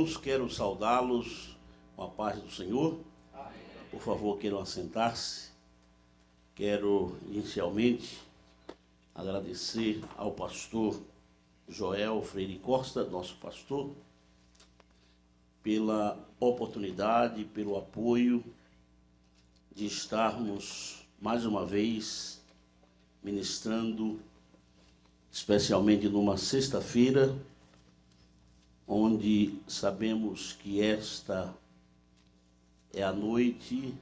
irmãos, quero saudá-los com a paz do Senhor. Por favor, queiram assentar-se. Quero inicialmente agradecer ao pastor Joel Freire Costa, nosso pastor, pela oportunidade, pelo apoio de estarmos mais uma vez ministrando, especialmente numa sexta-feira, onde sabemos que esta é a noite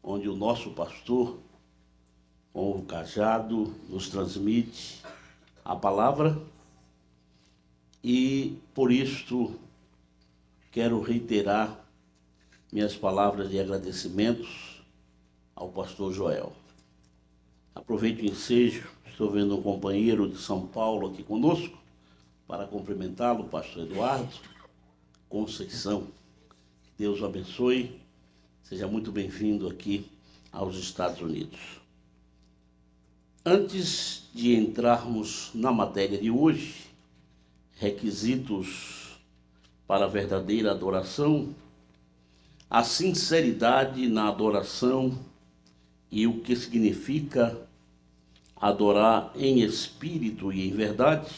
onde o nosso pastor, com o cajado, nos transmite a palavra, e por isto quero reiterar minhas palavras de agradecimentos ao pastor Joel. Aproveito o ensejo, estou vendo um companheiro de São Paulo aqui conosco, para cumprimentá-lo, o pastor Eduardo Conceição. Deus o abençoe, seja muito bem-vindo aqui aos Estados Unidos. Antes de entrarmos na matéria de hoje, requisitos para a verdadeira adoração, a sinceridade na adoração e o que significa adorar em espírito e em verdade,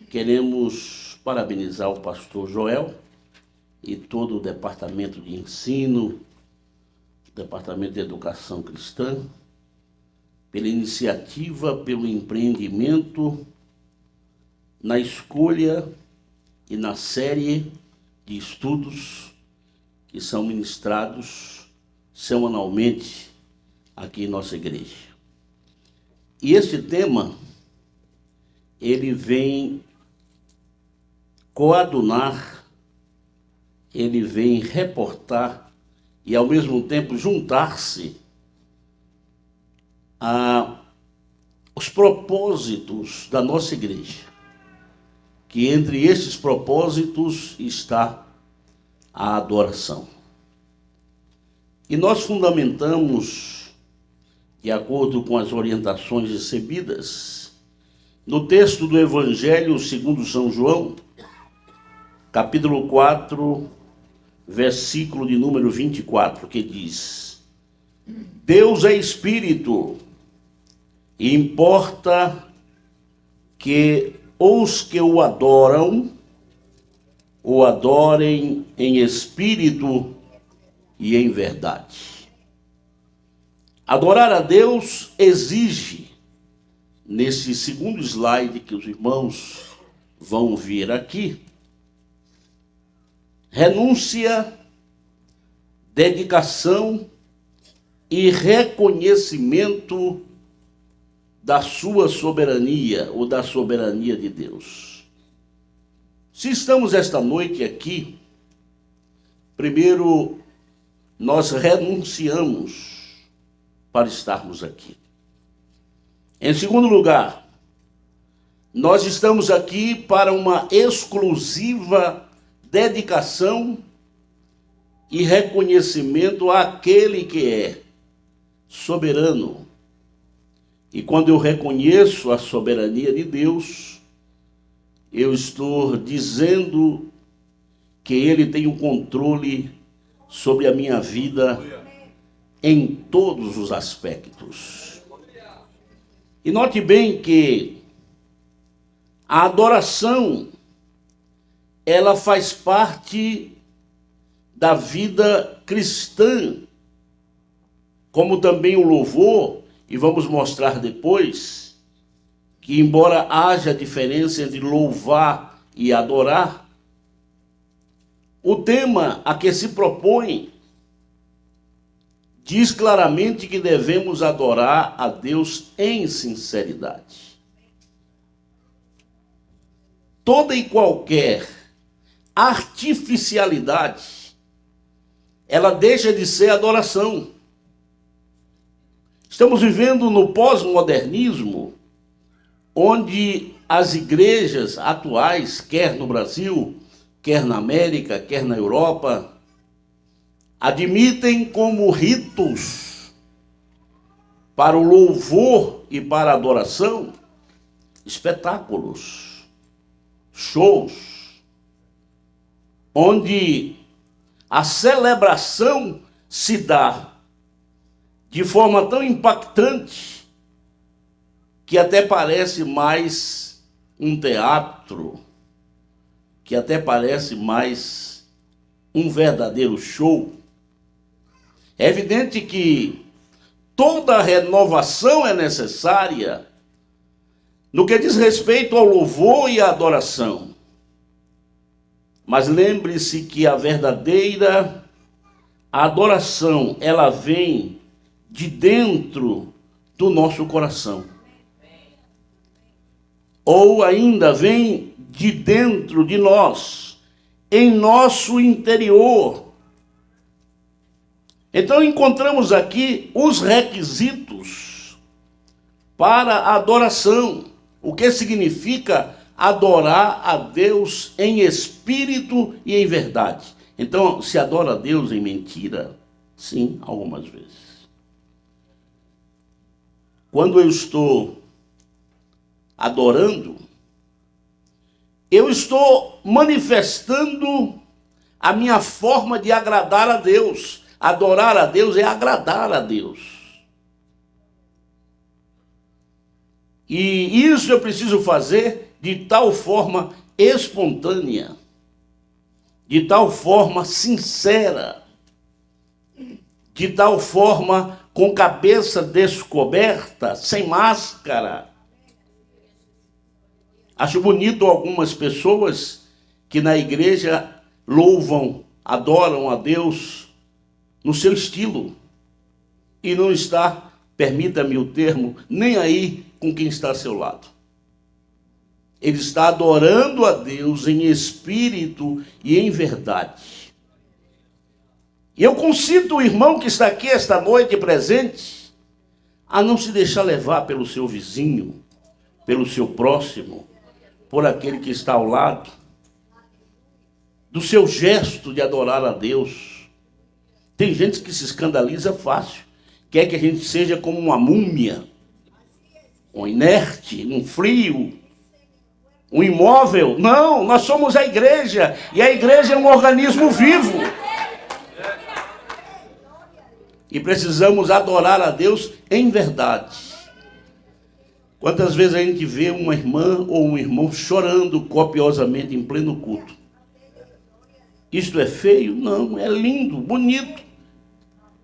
queremos parabenizar o pastor Joel e todo o departamento de ensino, departamento de educação cristã, pela iniciativa, pelo empreendimento, na escolha e na série de estudos que são ministrados semanalmente aqui em nossa igreja. E este tema, ele vem coadunar, ele vem reportar e, ao mesmo tempo, juntar-se aos propósitos da nossa igreja, que entre estes propósitos está a adoração. E nós fundamentamos, de acordo com as orientações recebidas, no texto do Evangelho segundo São João, capítulo 4, versículo de número 24, que diz: Deus é Espírito, e importa que os que o adoram, o adorem em espírito e em verdade. Adorar a Deus exige, nesse segundo slide que os irmãos vão ver aqui, renúncia, dedicação e reconhecimento da sua soberania ou da soberania de Deus. Se estamos esta noite aqui, primeiro nós renunciamos para estarmos aqui. Em segundo lugar, nós estamos aqui para uma exclusiva dedicação e reconhecimento àquele que é soberano. E quando eu reconheço a soberania de Deus, eu estou dizendo que Ele tem o controle sobre a minha vida em todos os aspectos. E note bem que a adoração, ela faz parte da vida cristã, como também o louvor, e vamos mostrar depois que, embora haja diferença entre louvar e adorar, o tema a que se propõe diz claramente que devemos adorar a Deus em sinceridade. Toda e qualquer artificialidade, ela deixa de ser adoração. Estamos vivendo no pós-modernismo, onde as igrejas atuais, quer no Brasil, quer na América, quer na Europa, admitem como ritos para o louvor e para a adoração espetáculos, shows, onde a celebração se dá de forma tão impactante que até parece mais um teatro, que até parece mais um verdadeiro show. É evidente que toda renovação é necessária no que diz respeito ao louvor e à adoração. Mas lembre-se que a verdadeira adoração, ela vem de dentro do nosso coração. Ou ainda vem de dentro de nós, em nosso interior. Então encontramos aqui os requisitos para a adoração. O que significa adorar a Deus em espírito e em verdade. Então, se adora a Deus em mentira? Sim, algumas vezes. Quando eu estou adorando, eu estou manifestando a minha forma de agradar a Deus. Adorar a Deus é agradar a Deus. E isso eu preciso fazer de tal forma espontânea, de tal forma sincera, de tal forma com cabeça descoberta, sem máscara. Acho bonito algumas pessoas que na igreja louvam, adoram a Deus no seu estilo e não está, permita-me o termo, nem aí com quem está ao seu lado. Ele está adorando a Deus em espírito e em verdade. E eu concito o irmão que está aqui esta noite presente a não se deixar levar pelo seu vizinho, pelo seu próximo, por aquele que está ao lado, do seu gesto de adorar a Deus. Tem gente que se escandaliza fácil, quer que a gente seja como uma múmia, um inerte, um frio, um imóvel. Não, nós somos a igreja, e a igreja é um organismo vivo. E precisamos adorar a Deus em verdade. Quantas vezes a gente vê uma irmã ou um irmão chorando copiosamente em pleno culto? Isto é feio? Não, é lindo, bonito.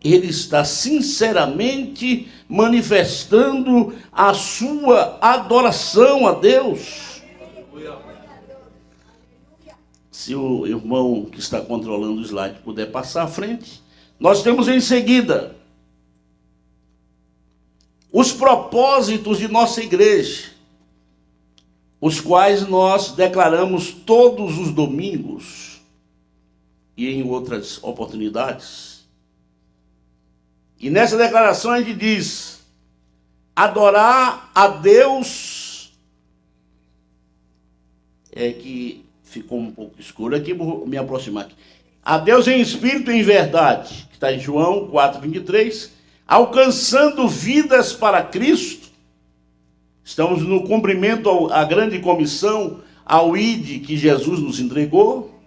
Ele está sinceramente manifestando a sua adoração a Deus. Se o irmão que está controlando o slide puder passar à frente, nós temos em seguida os propósitos de nossa igreja, os quais nós declaramos todos os domingos e em outras oportunidades. E nessa declaração a gente diz: adorar a Deus, é que ficou um pouco escuro aqui, vou me aproximar aqui. A Deus em espírito e em verdade, que está em João 4:23, alcançando vidas para Cristo. Estamos no cumprimento à grande comissão, ao ID que Jesus nos entregou,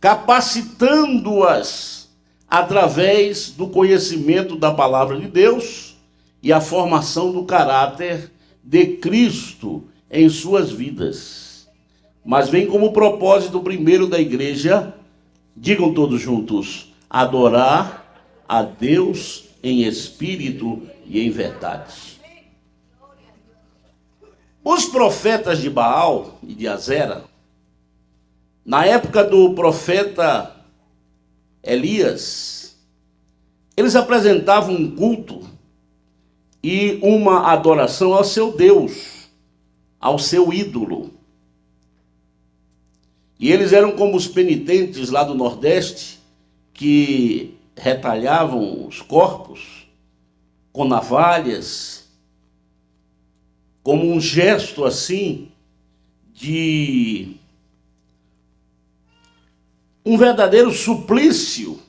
capacitando-as através do conhecimento da palavra de Deus e a formação do caráter de Cristo em suas vidas. Mas vem como propósito primeiro da igreja, digam todos juntos, adorar a Deus em espírito e em verdade. Os profetas de Baal e de Azera, na época do profeta Elias, eles apresentavam um culto e uma adoração ao seu Deus, ao seu ídolo. E eles eram como os penitentes lá do Nordeste, que retalhavam os corpos com navalhas, como um gesto assim de um verdadeiro suplício.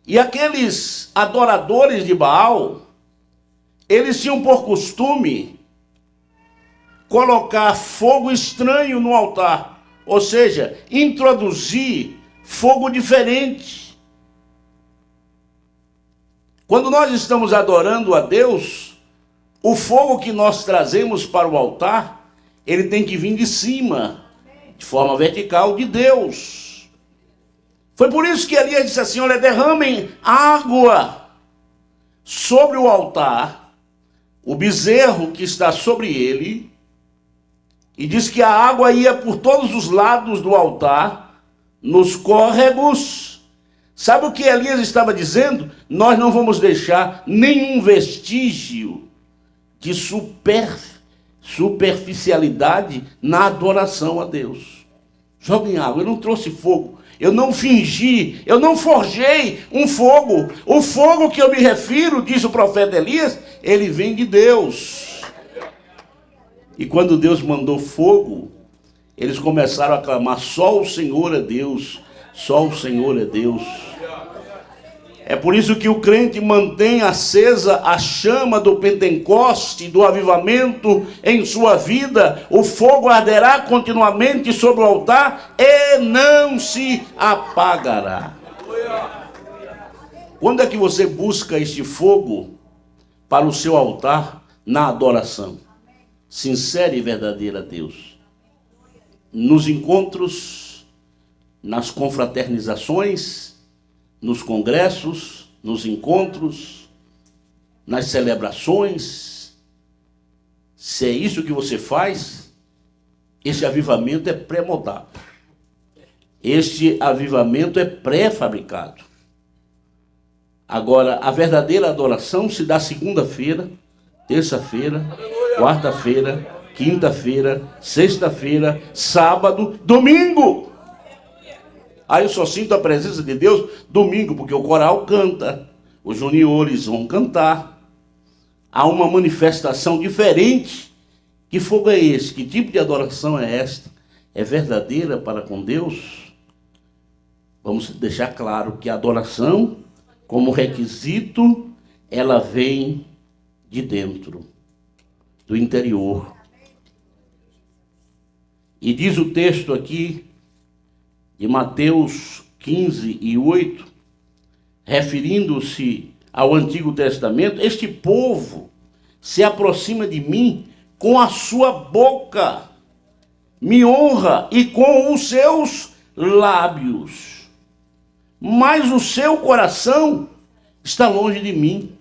E aqueles adoradores de Baal, eles tinham por costume colocar fogo estranho no altar. ou seja, introduzir fogo diferente. Quando nós estamos adorando a Deus, o fogo que nós trazemos para o altar, ele tem que vir de cima, de forma vertical, de Deus. Foi por isso que Elias disse assim: olha, derramem água sobre o altar, o bezerro que está sobre ele, e diz que a água ia por todos os lados do altar, nos córregos. Sabe o que Elias estava dizendo? Nós não vamos deixar nenhum vestígio de superficialidade na adoração a Deus. Joguem água. Eu não trouxe fogo, eu não fingi, eu não forjei um fogo. O fogo que eu me refiro, diz o profeta Elias, ele vem de Deus. E quando Deus mandou fogo, eles começaram a clamar: só o Senhor é Deus, só o Senhor é Deus. É por isso que o crente mantém acesa a chama do Pentecoste, do avivamento em sua vida. O fogo arderá continuamente sobre o altar e não se apagará. Quando é que você busca este fogo para o seu altar? Na adoração sincera e verdadeira a Deus. Nos encontros, nas confraternizações, nos congressos, nos encontros, nas celebrações. Se é isso que você faz, esse avivamento é pré-moldado. Este avivamento é pré-fabricado. Agora, a verdadeira adoração se dá segunda-feira, terça-feira, quarta-feira, quinta-feira, sexta-feira, sábado, domingo. Aí eu só sinto a presença de Deus domingo, porque o coral canta, os juniores vão cantar. Há uma manifestação diferente. Que fogo é esse? Que tipo de adoração é esta? É verdadeira para com Deus? Vamos deixar claro que a adoração, como requisito, ela vem de dentro, do interior. E diz o texto aqui, de Mateus 15:8, referindo-se ao Antigo Testamento: este povo se aproxima de mim com a sua boca, me honra e com os seus lábios, mas o seu coração está longe de mim.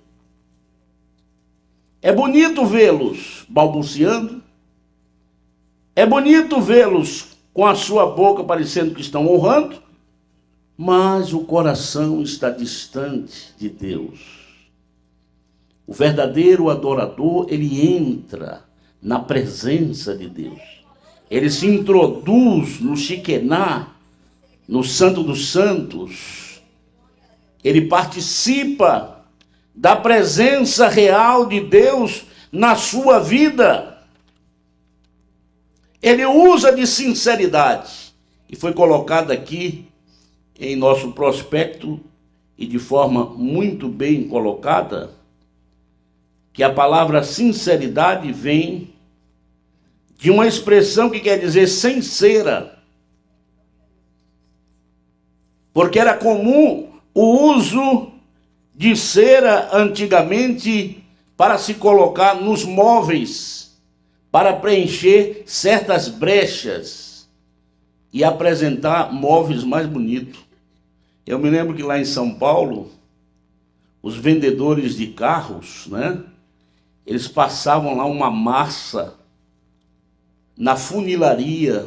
É bonito vê-los balbuciando, é bonito vê-los com a sua boca parecendo que estão honrando, mas o coração está distante de Deus. O verdadeiro adorador, ele entra na presença de Deus. Ele se introduz no Shekinah, no Santo dos Santos. Ele participa da presença real de Deus na sua vida. Ele usa de sinceridade. E foi colocado aqui em nosso prospecto, e de forma muito bem colocada, que a palavra sinceridade vem de uma expressão que quer dizer sem cera. Porque era comum o uso de cera antigamente para se colocar nos móveis, para preencher certas brechas e apresentar móveis mais bonitos. Eu me lembro que lá em São Paulo, os vendedores de carros, eles passavam lá uma massa na funilaria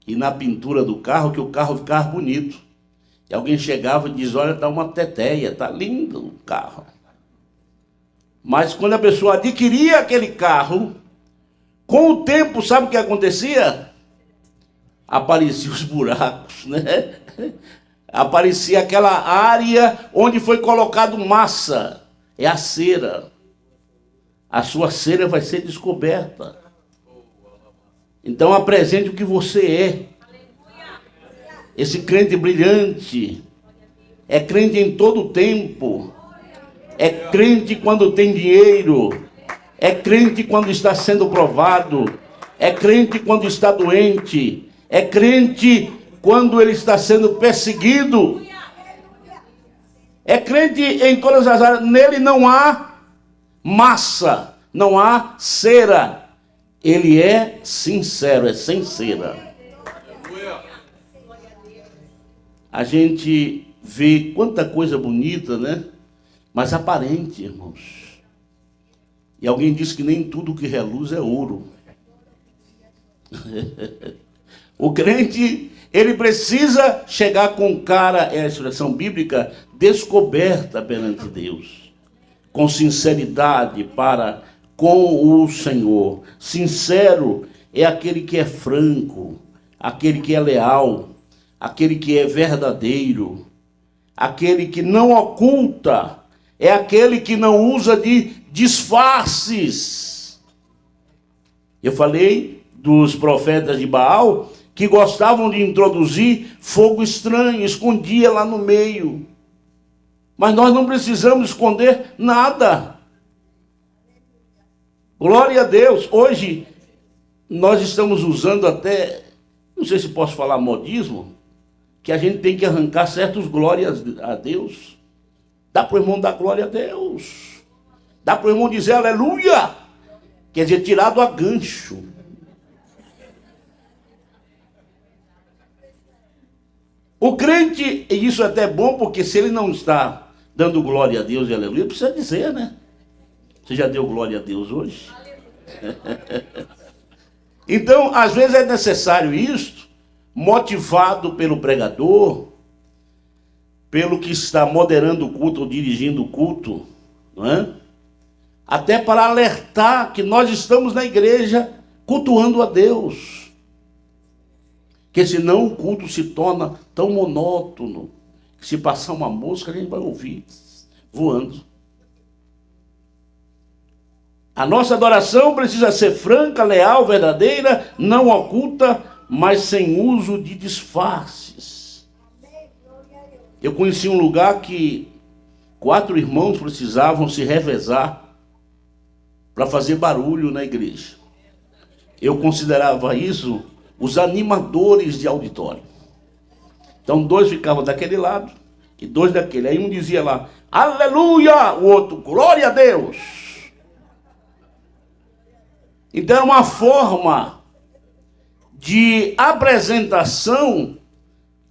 e na pintura do carro, que o carro ficava bonito. E alguém chegava e diz: olha, está uma teteia, está lindo o carro. Mas quando a pessoa adquiria aquele carro, com o tempo, sabe o que acontecia? Apareciam os buracos, Aparecia aquela área onde foi colocado massa. É a cera. A sua cera vai ser descoberta. Então apresente o que você é. Esse crente brilhante é crente em todo o tempo. É crente quando tem dinheiro. É crente quando está sendo provado. É crente quando está doente. É crente quando ele está sendo perseguido. É crente em todas as áreas. Nele não há massa, não há cera. Ele é sincero, é sem cera. A gente vê quanta coisa bonita, né? Mas aparente, irmãos. E alguém disse que nem tudo que reluz é ouro. O crente, ele precisa chegar com cara, é a expressão bíblica, descoberta perante Deus. Com sinceridade para com o Senhor. Sincero é aquele que é franco, aquele que é leal, aquele que é verdadeiro, aquele que não oculta, é aquele que não usa de disfarces. Eu falei dos profetas de Baal que gostavam de introduzir fogo estranho, escondia lá no meio. Mas nós não precisamos esconder nada. Glória a Deus. Hoje nós estamos usando até, não sei se posso falar modismo, que a gente tem que arrancar certos glórias a Deus. Dá para o irmão dar glória a Deus. Dá para o irmão dizer aleluia. Quer dizer, tirado a gancho. O crente, e isso é até bom, porque se ele não está dando glória a Deus e aleluia, precisa dizer, né? Você já deu glória a Deus hoje? Então, às vezes é necessário isso, motivado pelo pregador, pelo que está moderando o culto ou dirigindo o culto, não é? Até para alertar que nós estamos na igreja cultuando a Deus. Porque senão o culto se torna tão monótono, que se passar uma mosca a gente vai ouvir voando. A nossa adoração precisa ser franca, leal, verdadeira, não oculta, mas sem uso de disfarces. Eu conheci um lugar que 4 irmãos precisavam se revezar para fazer barulho na igreja. Eu considerava isso os animadores de auditório. Então 2 ficavam daquele lado e 2 daquele. Aí um dizia lá, aleluia, o outro, glória a Deus. Então era uma forma de apresentação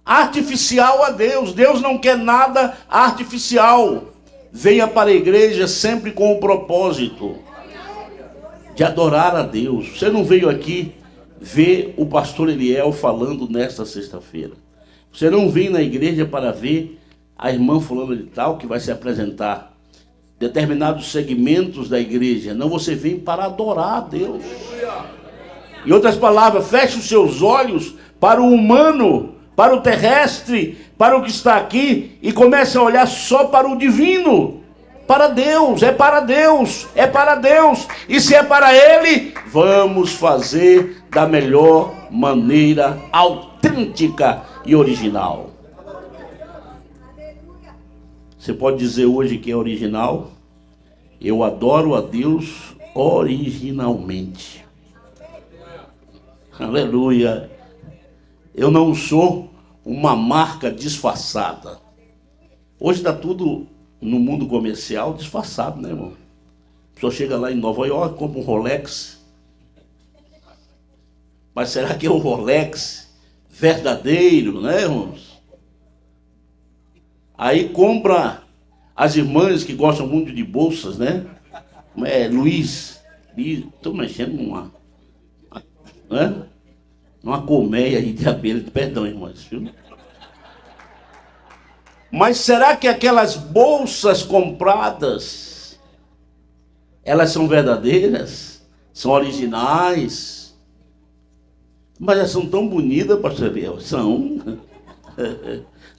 artificial a Deus. Deus não quer nada artificial. Venha para a igreja sempre com o propósito de adorar a Deus. Você não veio aqui ver o pastor Eliel falando nesta sexta-feira. Você não vem na igreja para ver a irmã fulana de tal que vai se apresentar determinados segmentos da igreja. Não, você vem para adorar a Deus. Em outras palavras, feche os seus olhos para o humano, para o terrestre, para o que está aqui e comece a olhar só para o divino. Para Deus, é para Deus, é para Deus. E se é para Ele, vamos fazer da melhor maneira, autêntica e original. Você pode dizer hoje que é original? Eu adoro a Deus originalmente. Aleluia. Eu não sou uma marca disfarçada. Hoje está tudo no mundo comercial disfarçado, né, irmão? A pessoa chega lá em Nova York, compra um Rolex. Mas será que é o Rolex verdadeiro, né, irmãos? Aí compra as irmãs que gostam muito de bolsas, né? Luiz, estou mexendo numa, né? Numa colmeia de abelha, perdão, irmãs, viu? Mas será que aquelas bolsas compradas, elas são verdadeiras? São originais? Mas elas são tão bonitas, pastor Eliel. São.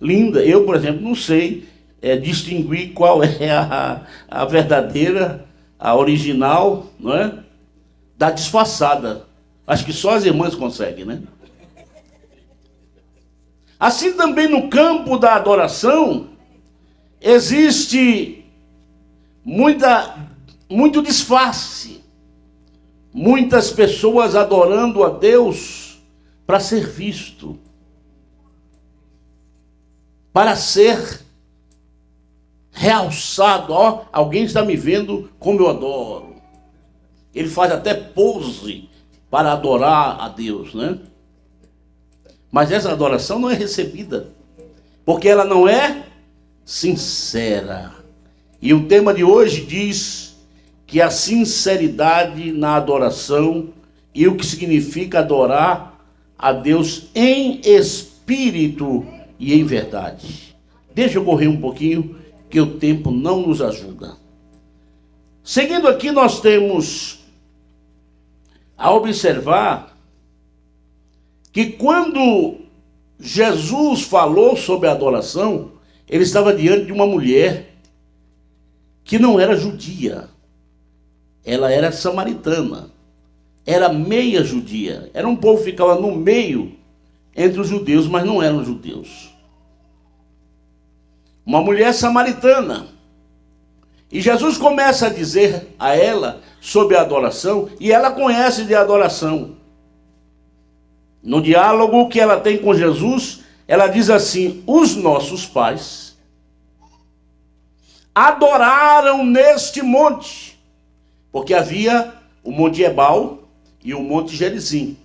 Linda. Eu, por exemplo, não sei distinguir qual é a verdadeira, a original, não é? Da disfarçada. Acho que só as irmãs conseguem, né? Assim também no campo da adoração, existe muito disfarce. Muitas pessoas adorando a Deus para ser visto, para ser realçado. Ó, alguém está me vendo como eu adoro. Ele faz até pose para adorar a Deus, né? Mas essa adoração não é recebida, porque ela não é sincera. E o tema de hoje diz que a sinceridade na adoração e o que significa adorar a Deus em espírito e em verdade. Deixa eu correr um pouquinho, que o tempo não nos ajuda. Seguindo aqui, nós temos a observar que quando Jesus falou sobre a adoração, ele estava diante de uma mulher que não era judia. Ela era samaritana. Era meia judia. Era um povo que ficava no meio entre os judeus, mas não eram judeus. Uma mulher samaritana. E Jesus começa a dizer a ela sobre a adoração, e ela conhece de adoração. No diálogo que ela tem com Jesus, ela diz assim: os nossos pais adoraram neste monte, porque havia o Monte Ebal e o Monte Gerizim.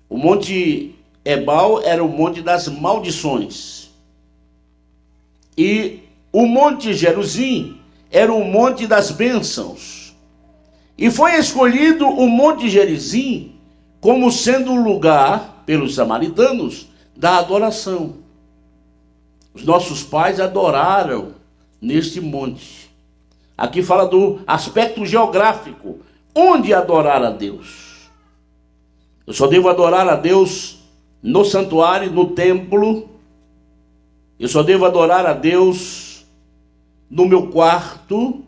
O Monte Ebal era o Monte das Maldições, e o Monte Gerizim era o Monte das Bênçãos. E foi escolhido o Monte Gerizim como sendo o lugar, pelos samaritanos, da adoração. Os nossos pais adoraram neste monte. Aqui fala do aspecto geográfico. Onde adorar a Deus? Eu só devo adorar a Deus no santuário, no templo. Eu só devo adorar a Deus no meu quarto.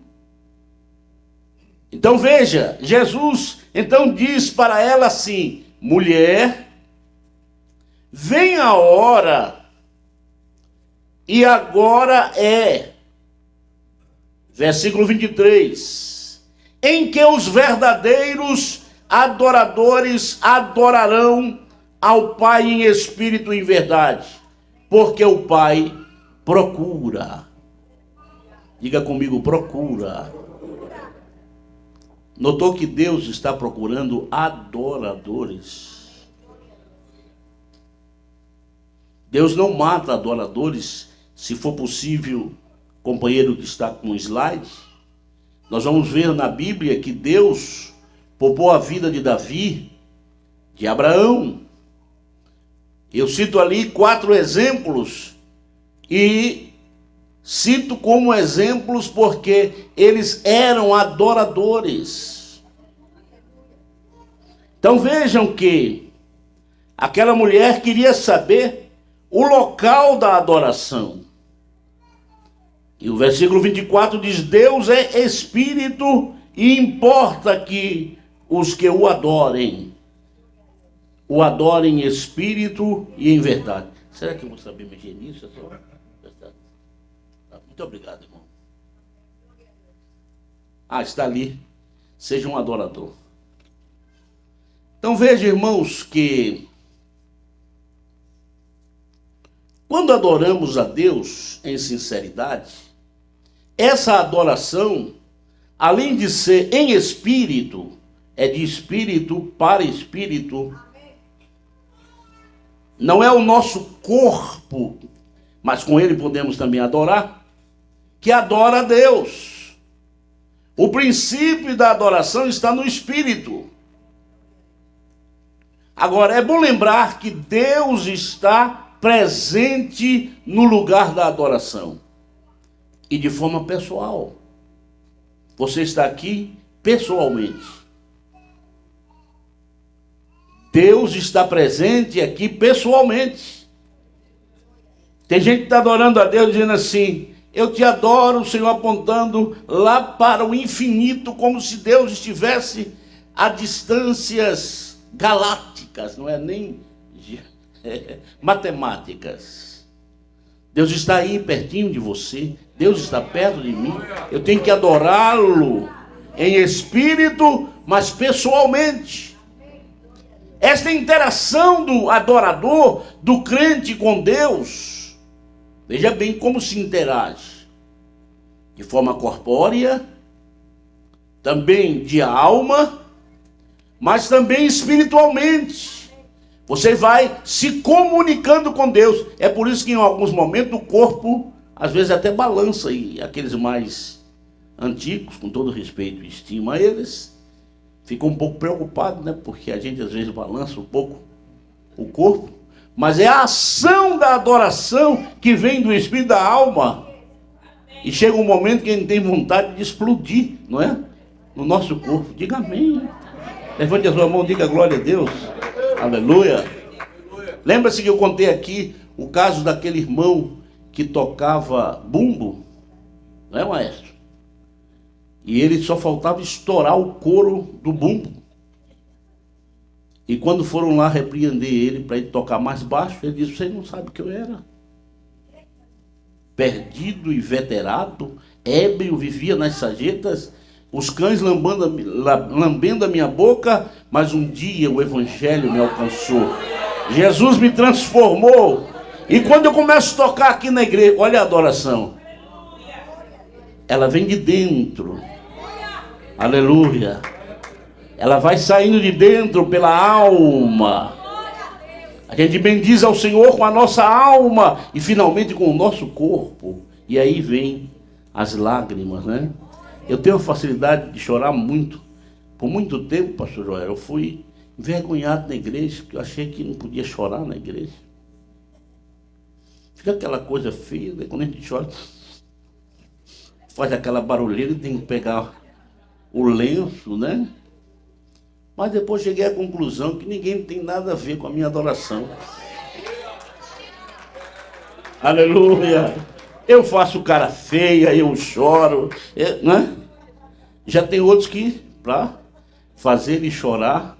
Então veja, Jesus então diz para ela assim: mulher, vem a hora, e agora é, versículo 23, em que os verdadeiros adoradores adorarão ao Pai em espírito e em verdade, porque o Pai procura. Diga comigo, procura. Notou que Deus está procurando adoradores. Deus não mata adoradores. Se for possível, companheiro que está com o slide, nós vamos ver na Bíblia que Deus poupou a vida de Davi, de Abraão. Eu cito ali 4 exemplos e cito como exemplos porque eles eram adoradores. Então vejam que aquela mulher queria saber o local da adoração. E o versículo 24 diz: Deus é espírito e importa que os que o adorem em espírito e em verdade. Será que eu vou saber mexer nisso? Muito obrigado, irmão. Está ali. Seja um adorador. Então veja, irmãos, que quando adoramos a Deus em sinceridade, essa adoração, além de ser em espírito, é de espírito para espírito. Não é o nosso corpo, mas com ele podemos também adorar, que adora a Deus. O princípio da adoração está no espírito. Agora, é bom lembrar que Deus está presente no lugar da adoração. E de forma pessoal. Você está aqui pessoalmente. Deus está presente aqui pessoalmente. Tem gente que está adorando a Deus dizendo assim: eu te adoro, o Senhor, apontando lá para o infinito, como se Deus estivesse a distâncias galácticas, não é nem matemáticas. Deus está aí pertinho de você, Deus está perto de mim. Eu tenho que adorá-lo em espírito, mas pessoalmente. Esta interação do adorador, do crente com Deus, veja bem como se interage. De forma corpórea, também de alma, mas também espiritualmente. Você vai se comunicando com Deus. É por isso que em alguns momentos o corpo, às vezes até balança, e aqueles mais antigos, com todo respeito e estima a eles, ficam um pouco preocupados, né? Porque a gente às vezes balança um pouco o corpo, mas é a ação da adoração que vem do espírito da alma. E chega um momento que a gente tem vontade de explodir, não é? No nosso corpo. Diga amém. Levante a sua mão, diga glória a Deus. Aleluia. Lembra-se que eu contei aqui o caso daquele irmão que tocava bumbo, não é, maestro? E ele só faltava estourar o couro do bumbo. E quando foram lá repreender ele para ele tocar mais baixo, ele disse: você não sabe o que eu era? Perdido e veterado, ébrio, vivia nas sarjetas, os cães lambendo a minha boca, mas um dia o evangelho me alcançou. Jesus me transformou. E quando eu começo a tocar aqui na igreja, olha a adoração. Ela vem de dentro. Aleluia. Ela vai saindo de dentro pela alma. A gente bendiz ao Senhor com a nossa alma e finalmente com o nosso corpo. E aí vem as lágrimas, né? Eu tenho a facilidade de chorar muito. Por muito tempo, pastor Joel, eu fui envergonhado na igreja, porque eu achei que não podia chorar na igreja. Fica aquela coisa feia, né? Quando a gente chora, faz aquela barulheira e tem que pegar o lenço, né? Mas depois cheguei à conclusão que ninguém tem nada a ver com a minha adoração. Aleluia! Eu faço cara feia, eu choro, né? Já tem outros que, para fazer ele chorar,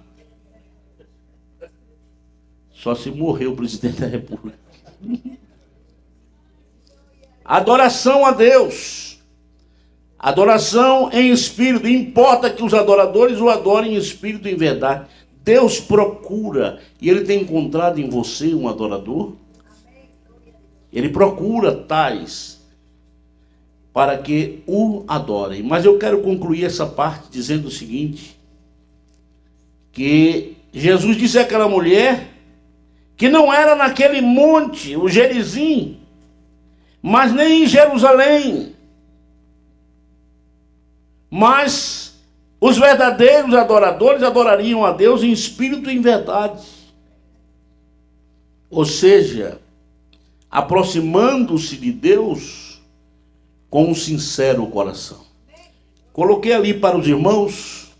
só se morrer o presidente da República. Adoração a Deus. Adoração em espírito. Importa que os adoradores o adorem em espírito e em verdade. Deus procura, e Ele tem encontrado em você um adorador. Ele procura tais para que o adorem. Mas eu quero concluir essa parte dizendo o seguinte, que Jesus disse àquela mulher que não era naquele monte, o Gerizim, mas nem em Jerusalém. Mas os verdadeiros adoradores adorariam a Deus em espírito e em verdade. Ou seja, aproximando-se de Deus com um sincero coração. Coloquei ali para os irmãos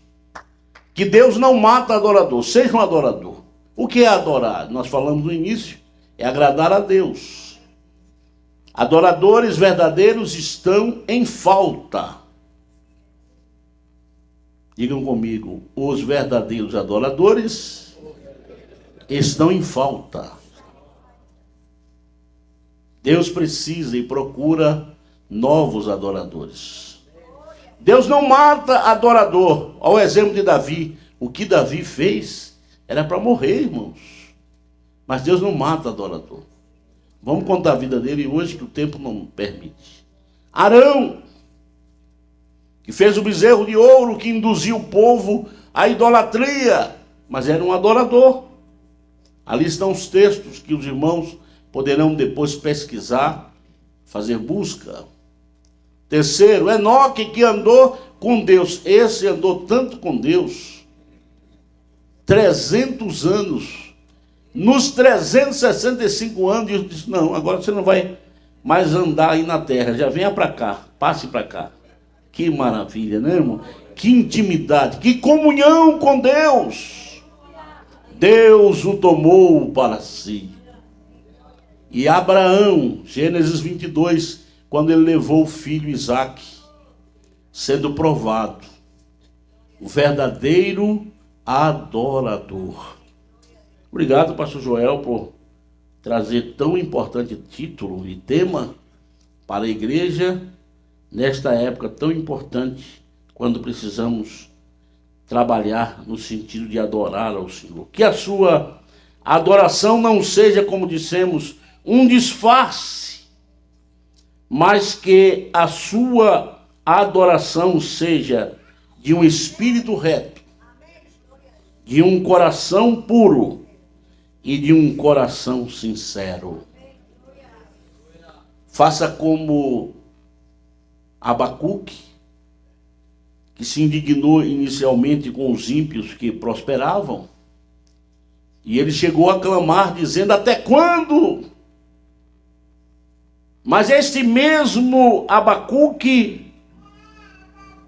que Deus não mata adorador, seja um adorador. O que é adorar? Nós falamos no início, é agradar a Deus. Adoradores verdadeiros estão em falta. Digam comigo, os verdadeiros adoradores estão em falta. Deus precisa e procura novos adoradores. Deus não mata adorador. Ao exemplo de Davi, o que Davi fez era para morrer, irmãos. Mas Deus não mata adorador. Vamos contar a vida dele hoje, que o tempo não permite. Arão, que fez o bezerro de ouro, que induziu o povo à idolatria, mas era um adorador. Ali estão os textos que os irmãos poderão depois pesquisar, fazer busca. Terceiro, Enoque, que andou com Deus. Esse andou tanto com Deus, 300 anos. Nos 365 anos, Deus disse: não, agora você não vai mais andar aí na terra, já venha para cá, passe para cá. Que maravilha, né, irmão? Que intimidade, que comunhão com Deus. Deus o tomou para si. E Abraão, Gênesis 22, quando ele levou o filho Isaque, sendo provado, o verdadeiro adorador. Obrigado, pastor Joel, por trazer tão importante título e tema para a igreja, nesta época tão importante, quando precisamos trabalhar no sentido de adorar ao Senhor. Que a sua adoração não seja, como dissemos, um disfarce, mas que a sua adoração seja de um espírito reto, de um coração puro e de um coração sincero. Faça como Abacuque, que se indignou inicialmente com os ímpios que prosperavam, e ele chegou a clamar, dizendo: até quando? Mas este mesmo Abacuque,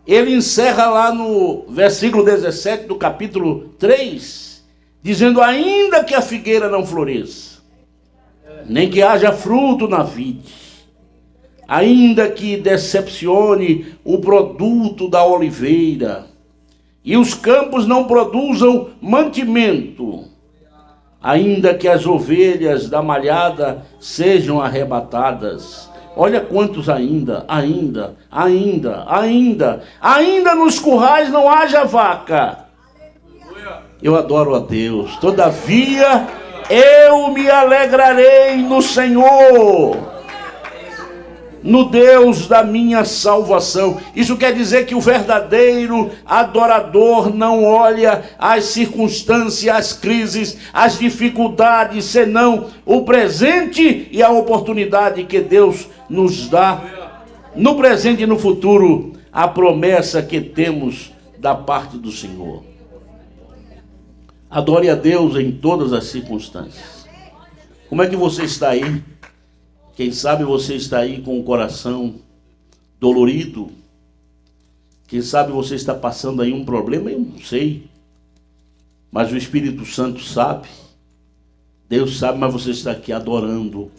ele encerra lá no versículo 17 do capítulo 3, dizendo: ainda que a figueira não floresça, nem que haja fruto na vide, ainda que decepcione o produto da oliveira, e os campos não produzam mantimento, ainda que as ovelhas da malhada sejam arrebatadas. Olha quantos ainda nos currais não haja vaca. Eu adoro a Deus. Todavia, eu me alegrarei no Senhor, no Deus da minha salvação. Isso quer dizer que o verdadeiro adorador não olha as circunstâncias, as crises, as dificuldades, senão o presente e a oportunidade que Deus nos dá, no presente e no futuro, a promessa que temos da parte do Senhor. Adore a Deus em todas as circunstâncias. Como é que você está aí? Quem sabe você está aí com o coração dolorido. Quem sabe você está passando aí um problema, eu não sei. Mas o Espírito Santo sabe. Deus sabe, mas você está aqui adorando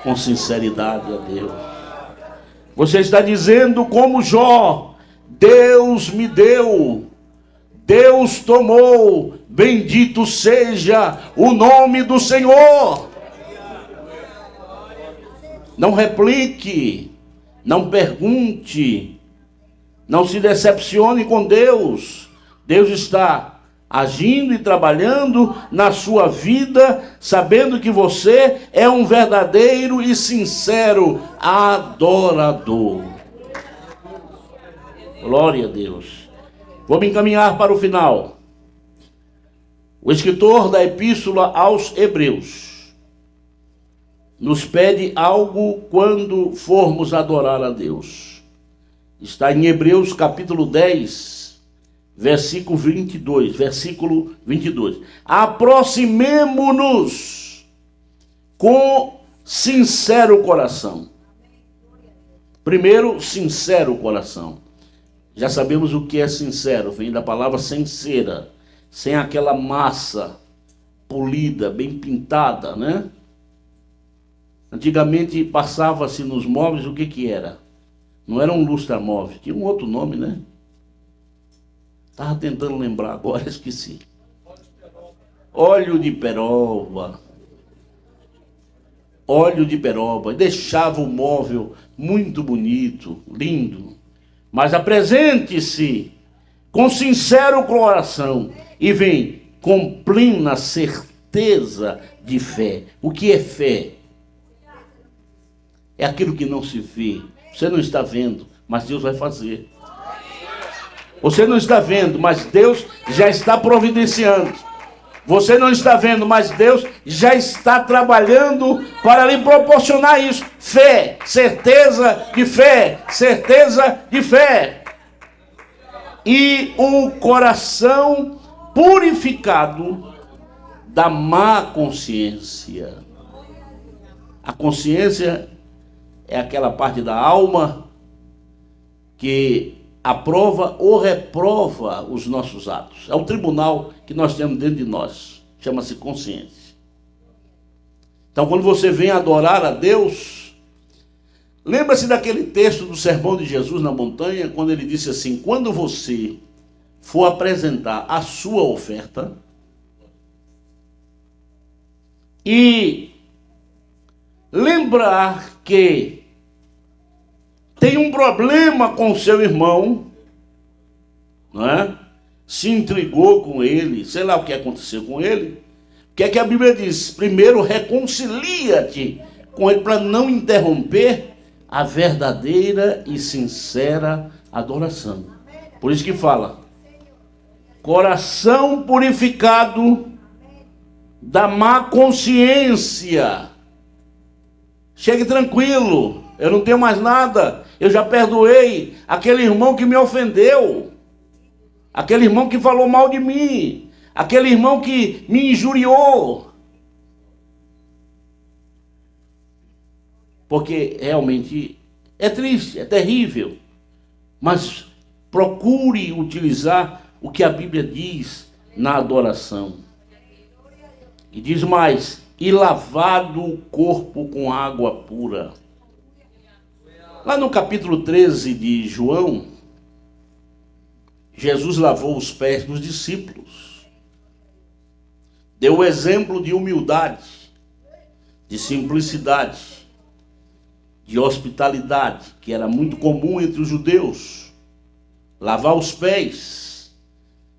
com sinceridade a Deus. Você está dizendo como Jó: Deus me deu, Deus tomou, bendito seja o nome do Senhor. Não replique, não pergunte, não se decepcione com Deus. Deus está agindo e trabalhando na sua vida, sabendo que você é um verdadeiro e sincero adorador. Glória a Deus. Vou me encaminhar para o final. O escritor da Epístola aos Hebreus nos pede algo quando formos adorar a Deus. Está em Hebreus capítulo 10, versículo 22. Aproximemo-nos com sincero coração. Primeiro, sincero coração. Já sabemos o que é sincero, vem da palavra sincera, sem aquela massa polida, bem pintada, né? Antigamente passava-se nos móveis o que era? Não era um lustramóvel, tinha um outro nome, né? Estava tentando lembrar agora, esqueci. Óleo de peroba. Óleo de peroba. Deixava o móvel muito bonito, lindo. Mas apresente-se com sincero coração e vem com plena certeza de fé. O que é fé? É aquilo que não se vê. Você não está vendo, mas Deus vai fazer. Você não está vendo, mas Deus já está providenciando. Você não está vendo, mas Deus já está trabalhando para lhe proporcionar isso. Fé, certeza de fé, certeza de fé. E um coração purificado da má consciência. A consciência é aquela parte da alma que aprova ou reprova os nossos atos. É o tribunal que nós temos dentro de nós. Chama-se consciência. Então, quando você vem adorar a Deus, lembra-se daquele texto do Sermão de Jesus na montanha, quando ele disse assim: quando você for apresentar a sua oferta e lembrar que tem um problema com o seu irmão, não é? se intrigou com ele, sei lá o que aconteceu com ele. O que é que a Bíblia diz? Primeiro, reconcilia-te com ele para não interromper a verdadeira e sincera adoração. Por isso que fala, coração purificado da má consciência. Chegue tranquilo, eu não tenho mais nada, eu já perdoei aquele irmão que me ofendeu, aquele irmão que falou mal de mim, aquele irmão que me injuriou. Porque realmente é triste, é terrível, mas procure utilizar o que a Bíblia diz na adoração. E diz mais, e lavado o corpo com água pura. Lá no capítulo 13 de João, Jesus lavou os pés dos discípulos. Deu o exemplo de humildade, de simplicidade, de hospitalidade, que era muito comum entre os judeus. Lavar os pés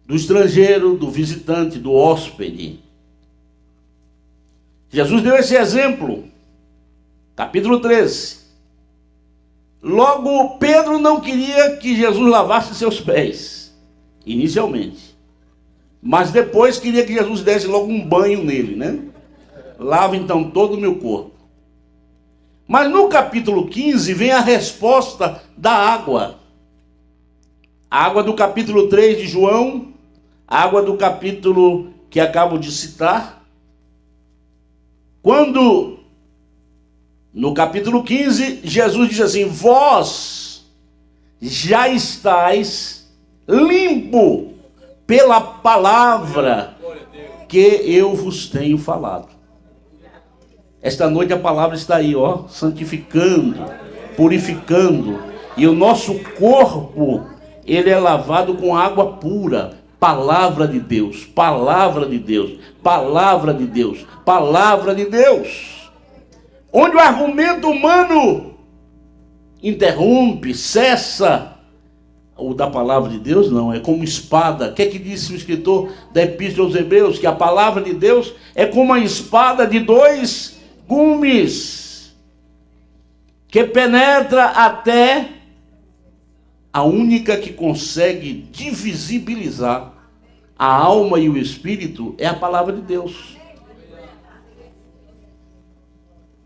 do estrangeiro, do visitante, do hóspede. Jesus deu esse exemplo, capítulo 13. Logo, Pedro não queria que Jesus lavasse seus pés, inicialmente. Mas depois queria que Jesus desse logo um banho nele, né? Lava então todo o meu corpo. Mas no capítulo 15 vem a resposta da água. A água do capítulo 3 de João, a água do capítulo que acabo de citar. Quando, no capítulo 15, Jesus diz assim, vós já estáis limpo pela palavra que eu vos tenho falado. Esta noite a palavra está aí, ó, santificando, purificando, e o nosso corpo, ele é lavado com água pura. Palavra de Deus, palavra de Deus, palavra de Deus, palavra de Deus. Onde o argumento humano interrompe, cessa, o da palavra de Deus não, é como espada. O que é que disse o escritor da Epístola aos Hebreus? Que a palavra de Deus é como a espada de dois gumes, que penetra até a única que consegue divisibilizar a alma e o espírito é a palavra de Deus.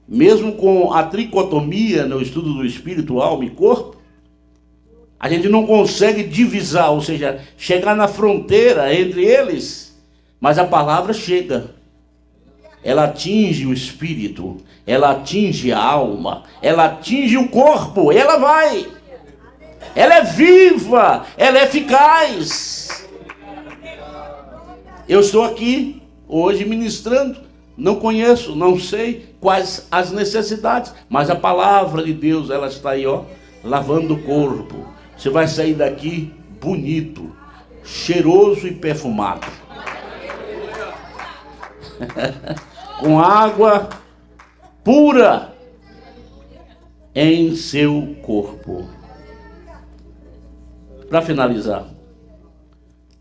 Mesmo com a tricotomia no estudo do espírito, alma e corpo, a gente não consegue divisar, ou seja, chegar na fronteira entre eles, mas a palavra chega. Ela atinge o espírito, ela atinge a alma, ela atinge o corpo, ela vai. Ela é viva, ela é eficaz. Eu estou aqui hoje ministrando, não conheço, não sei quais as necessidades, mas a palavra de Deus, ela está aí, ó, lavando o corpo. Você vai sair daqui bonito, cheiroso e perfumado. Com água pura em seu corpo. Para finalizar,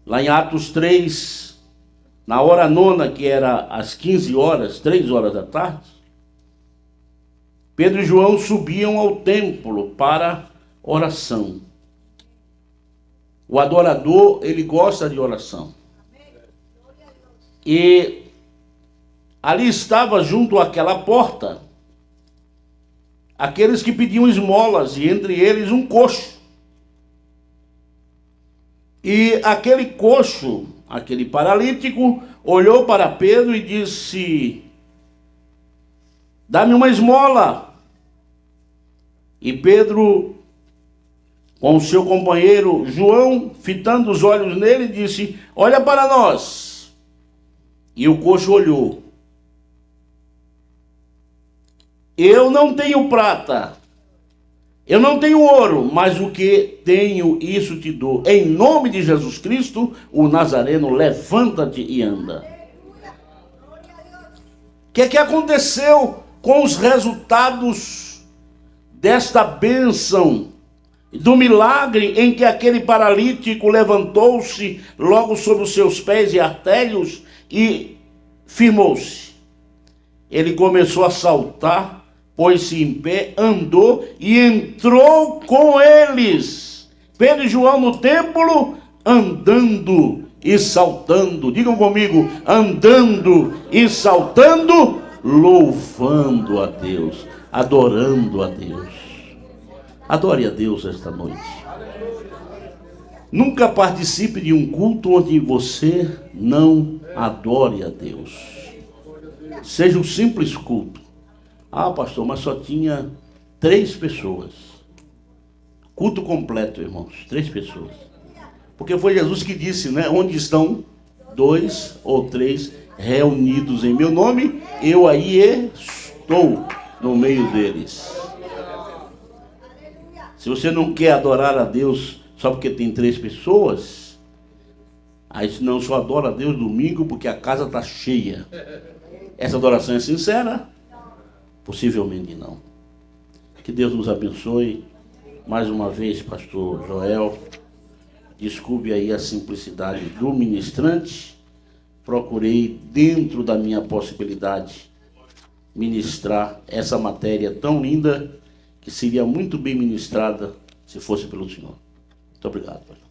lá em Atos 3, na hora nona, que era às 15 horas, 3 horas da tarde, Pedro e João subiam ao templo para oração. O adorador, ele gosta de oração. E ali estava junto àquela porta aqueles que pediam esmolas, e entre eles um coxo. E aquele coxo, aquele paralítico, olhou para Pedro e disse: dá-me uma esmola. E Pedro, com o seu companheiro João, fitando os olhos nele, disse: olha para nós. E o coxo olhou. Eu não tenho prata, eu não tenho ouro, mas o que tenho, isso te dou. Em nome de Jesus Cristo, o Nazareno, levanta-te e anda. O que aconteceu com os resultados desta bênção do milagre em que aquele paralítico levantou-se logo sobre os seus pés e artérios e firmou-se. Ele começou a saltar, pôs-se em pé, andou e entrou com eles. Pedro e João no templo, andando e saltando. Digam comigo, andando e saltando, louvando a Deus, adorando a Deus. Adore a Deus esta noite. Nunca participe de um culto onde você não adore a Deus. Seja um simples culto. Ah, pastor, mas só tinha 3 pessoas. Culto completo, irmãos, 3 pessoas. Porque foi Jesus que disse, né? Onde estão 2 ou 3 reunidos em meu nome, eu aí estou no meio deles. Se você não quer adorar a Deus só porque tem 3 pessoas, aí não só adora a Deus domingo porque a casa está cheia. Essa adoração é sincera? Possivelmente não. Que Deus nos abençoe. Mais uma vez, pastor Joel, desculpe aí a simplicidade do ministrante. Procurei, dentro da minha possibilidade, ministrar essa matéria tão linda que seria muito bem ministrada se fosse pelo Senhor. Muito obrigado, pastor.